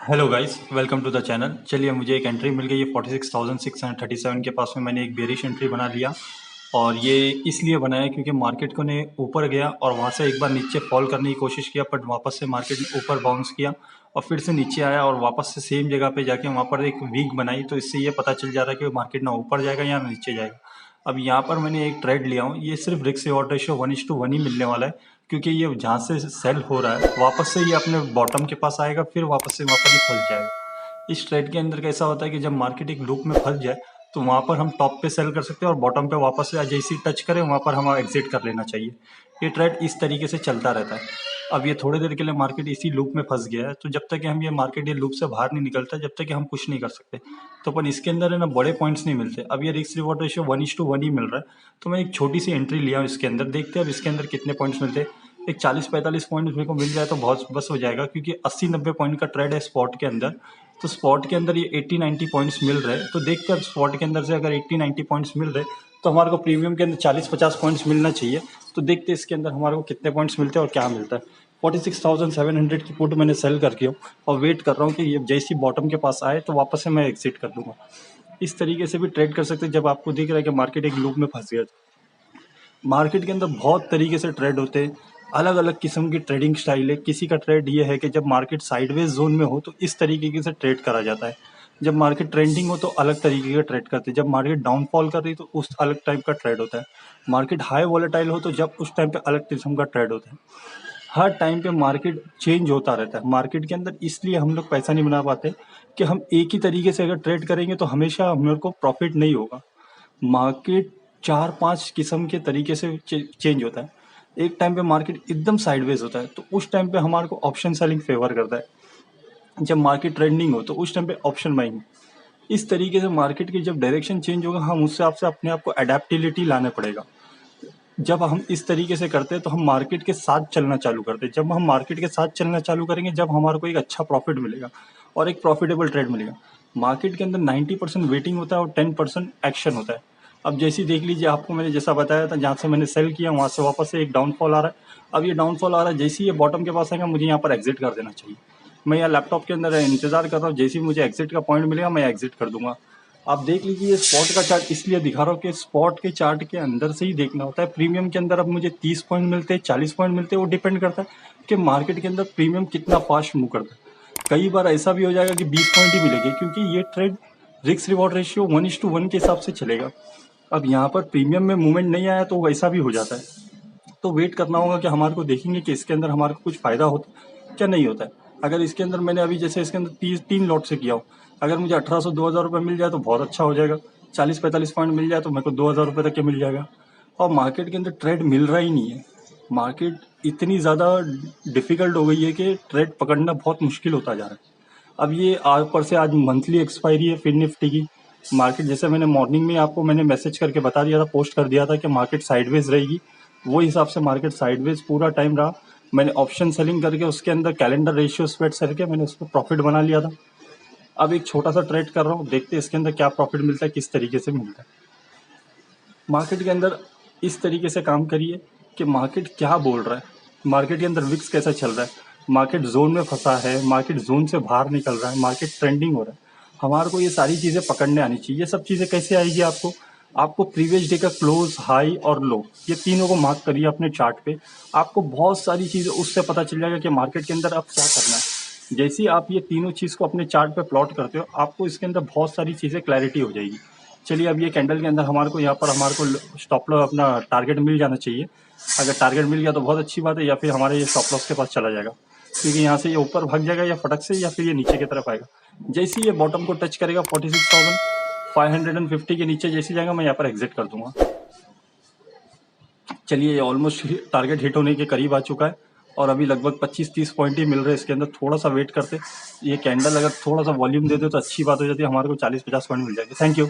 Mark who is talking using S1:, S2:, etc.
S1: Hello guys, welcome to the channel. चलिए, मुझे एक एंट्री मिल गई है 46,637 के पास में। मैंने एक बेरिश एंट्री बना लिया और ये इसलिए बनाया क्योंकि मार्केट को ने ऊपर गया और वहाँ से एक बार नीचे फॉल करने की कोशिश किया, बट वापस से मार्केट ने ऊपर बाउंस किया और फिर से नीचे आया और वापस से सेम जगह पे जाके वहाँ पर एक वीक बनाई। तो इससे ये पता चल जा रहा है कि मार्केट ना ऊपर जाएगा या नीचे जाएगा। अब यहाँ पर मैंने एक ट्रेड लिया हूँ, ये सिर्फ रिस्क रिवॉर्ड रेशियो 1:1 ही मिलने वाला है, क्योंकि ये जहाँ से सेल हो रहा है वापस से ये अपने बॉटम के पास आएगा, फिर वापस से वहाँ पर ही फंस जाएगा। इस ट्रेड के अंदर कैसा होता है कि जब मार्केट एक लूप में फंस जाए तो वहाँ पर हम टॉप पे सेल कर सकते हैं और बॉटम पे वापस से जैसे ही टच करें वहाँ पर हमें एग्जिट कर लेना चाहिए। ये ट्रेड इस तरीके से चलता रहता है। अब ये थोड़ी देर के लिए मार्केट इसी लूप में फंस गया है, तो जब तक कि हम ये मार्केट ये लूप से बाहर नहीं निकलता, जब तक कि हम कुछ नहीं कर सकते। तो अपन इसके अंदर है ना, बड़े पॉइंट्स नहीं मिलते। अब ये रिस्क रिवॉर्ड रेशियो 1:1 ही मिल रहा है, तो मैं एक छोटी सी एंट्री लिया हूँ इसके अंदर। देखते हैं अब इसके अंदर कितने पॉइंट्स मिलते हैं। एक 40-45 पॉइंट मेरे को मिल जाए तो बहुत बस हो जाएगा, क्योंकि 80-90 पॉइंट का ट्रेड है स्पॉट के अंदर। तो स्पॉट के अंदर ये 80-90 पॉइंट्स मिल रहे हैं, तो देखते हैं स्पॉट के अंदर से अगर 80-90 पॉइंट्स मिल रहे तो हमारे को प्रीमियम के अंदर 40-50 पॉइंट्स मिलना चाहिए। तो देखते हैं इसके अंदर हमारे को कितने पॉइंट्स मिलते हैं और क्या मिलता है। 46,700 की पुट मैंने सेल करके हूँ और वेट कर रहा हूँ कि ये जैसी बॉटम के पास आए तो वापस से मैं एग्जिट कर दूंगा। इस तरीके से भी ट्रेड कर सकते हैं जब आपको दिख रहा है कि मार्केट एक लूप में फंस गया। मार्केट के अंदर बहुत तरीके से ट्रेड होते हैं, अलग अलग किस्म की ट्रेडिंग स्टाइल है। किसी का ट्रेड ये है कि जब मार्केट साइडवेज जोन में हो तो इस तरीके से ट्रेड करा जाता है, जब मार्केट ट्रेंडिंग हो तो अलग तरीके का ट्रेड करते हैं, जब मार्केट डाउनफॉल कर रही तो उस अलग टाइप का ट्रेड होता है, मार्केट हाई वॉलेटाइल हो तो जब उस टाइम पे अलग किस्म का ट्रेड होता है। हर टाइम पे मार्केट चेंज होता रहता है। मार्केट के अंदर इसलिए हम लोग पैसा नहीं बना पाते कि हम एक ही तरीके से अगर ट्रेड करेंगे तो हमेशा हम लोग को प्रॉफिट नहीं होगा। मार्केट 4-5 किस्म के तरीके से चेंज होता है। एक टाइम पे मार्केट एकदम साइडवेज होता है, तो उस टाइम पे हमारे को ऑप्शन सेलिंग फेवर करता है। जब मार्केट ट्रेंडिंग हो तो उस टाइम पे ऑप्शन बाइंग। इस तरीके से मार्केट की जब डायरेक्शन चेंज होगा, हम उससे आपसे अपने आप को अडेप्टिलिटी लाना पड़ेगा। जब हम इस तरीके से करते हैं तो हम मार्केट के साथ चलना चालू करते हैं। जब हम मार्केट के साथ चलना चालू करेंगे, जब हमारे को एक अच्छा प्रॉफिट मिलेगा और एक प्रॉफिटेबल ट्रेड मिलेगा। मार्केट के अंदर 90% वेटिंग होता है और 10% एक्शन होता है। अब जैसे देख लीजिए, आपको मैंने जैसा बताया था, जहाँ से मैंने सेल किया वहाँ से वापस से एक डाउनफॉल आ रहा है। अब ये डाउनफॉल आ रहा है, जैसे ही ये बॉटम के पास आएगा मुझे यहाँ पर एग्जिट कर देना चाहिए। मैं यहाँ लैपटॉप के अंदर इंतजार कर रहा हूँ, जैसे ही मुझे एग्जिट का पॉइंट मिलेगा मैं एग्जिट कर दूंगा। आप देख लीजिए, ये स्पॉट का चार्ट इसलिए दिखा रहा हूँ कि स्पॉट के चार्ट के अंदर से ही देखना होता है। प्रीमियम के अंदर अब मुझे 30 पॉइंट मिलते हैं, 40 पॉइंट मिलते हैं, वो डिपेंड करता है कि मार्केट के अंदर प्रीमियम कितना फास्ट मूव करता है। कई बार ऐसा भी हो जाएगा कि 20 पॉइंट ही मिलेंगे, क्योंकि ये ट्रेड रिस्क रिवॉर्ड रेशियो 1:1 के हिसाब से चलेगा। अब यहाँ पर प्रीमियम में मूवमेंट नहीं आया तो वैसा भी हो जाता है। तो वेट करना होगा कि हमारे को देखेंगे कि इसके अंदर हमारे को कुछ फायदा होता क्या नहीं होता है। अगर इसके अंदर मैंने अभी जैसे इसके अंदर 3 लॉट से किया हो, अगर मुझे 1800-2000 रुपये मिल जाए तो बहुत अच्छा हो जाएगा। 40-45 पॉइंट मिल जाए तो मेरे को 2000 रुपये तक के मिल जाएगा। और मार्केट के अंदर ट्रेड मिल रहा ही नहीं है। मार्केट इतनी ज़्यादा डिफिकल्ट हो गई है कि ट्रेड पकड़ना बहुत मुश्किल होता जा रहा है। अब ये आज पर से आज मंथली एक्सपायरी है फिन निफ्टी की। मार्केट जैसे मैंने मॉर्निंग में आपको मैंने मैसेज करके बता दिया था, पोस्ट कर दिया था कि मार्केट साइडवेज रहेगी, वो हिसाब से मार्केट साइडवेज पूरा टाइम रहा। मैंने ऑप्शन सेलिंग करके उसके अंदर कैलेंडर रेशियो स्प्रेड करके मैंने उस पर प्रॉफिट बना लिया था। अब एक छोटा सा ट्रेड कर रहा हूँ, देखते हैं इसके अंदर क्या प्रॉफिट मिलता है, किस तरीके से मिलता है। मार्केट के अंदर इस तरीके से काम करिए कि मार्केट क्या बोल रहा है, मार्केट के अंदर विक्स कैसा चल रहा है, मार्केट जोन में फंसा है, मार्केट जोन से बाहर निकल रहा है, मार्केट ट्रेंडिंग हो रहा है। हमारे को ये सारी चीज़ें पकड़ने आनी चाहिए। ये सब चीज़ें कैसे आएगी आपको? आपको प्रीवियस डे का क्लोज, हाई और लो, ये तीनों को मार्क करिए अपने चार्ट पे। आपको बहुत सारी चीज़ें उससे पता चल जाएगा कि मार्केट के अंदर अब क्या करना है। जैसे ही आप ये तीनों चीज़ को अपने चार्ट पे प्लॉट करते हो, आपको इसके अंदर बहुत सारी चीज़ें क्लैरिटी हो जाएगी। चलिए, अब ये कैंडल के अंदर हमारे को यहाँ पर हमारे को स्टॉप लॉस अपना टारगेट मिल जाना चाहिए। अगर टारगेट मिल गया तो बहुत अच्छी बात है, या फिर हमारे ये स्टॉप लॉस के पास चला जाएगा, क्योंकि यहाँ से ये ऊपर भाग जाएगा या फटक से, या फिर ये नीचे की तरफ आएगा। जैसे ही ये बॉटम को टच करेगा 46,550 के नीचे जैसे जाएगा, मैं यहाँ पर एग्जिट कर दूंगा। चलिए, ये ऑलमोस्ट टारगेट हिट होने के करीब आ चुका है और अभी लगभग 25-30 पॉइंट ही मिल रहे हैं इसके अंदर। थोड़ा सा वेट करते, ये कैंडल अगर थोड़ा सा वॉल्यूम दे दे तो अच्छी बात हो जाती है, हमारे को 40-50 पॉइंट मिल जाएंगे। Thank you.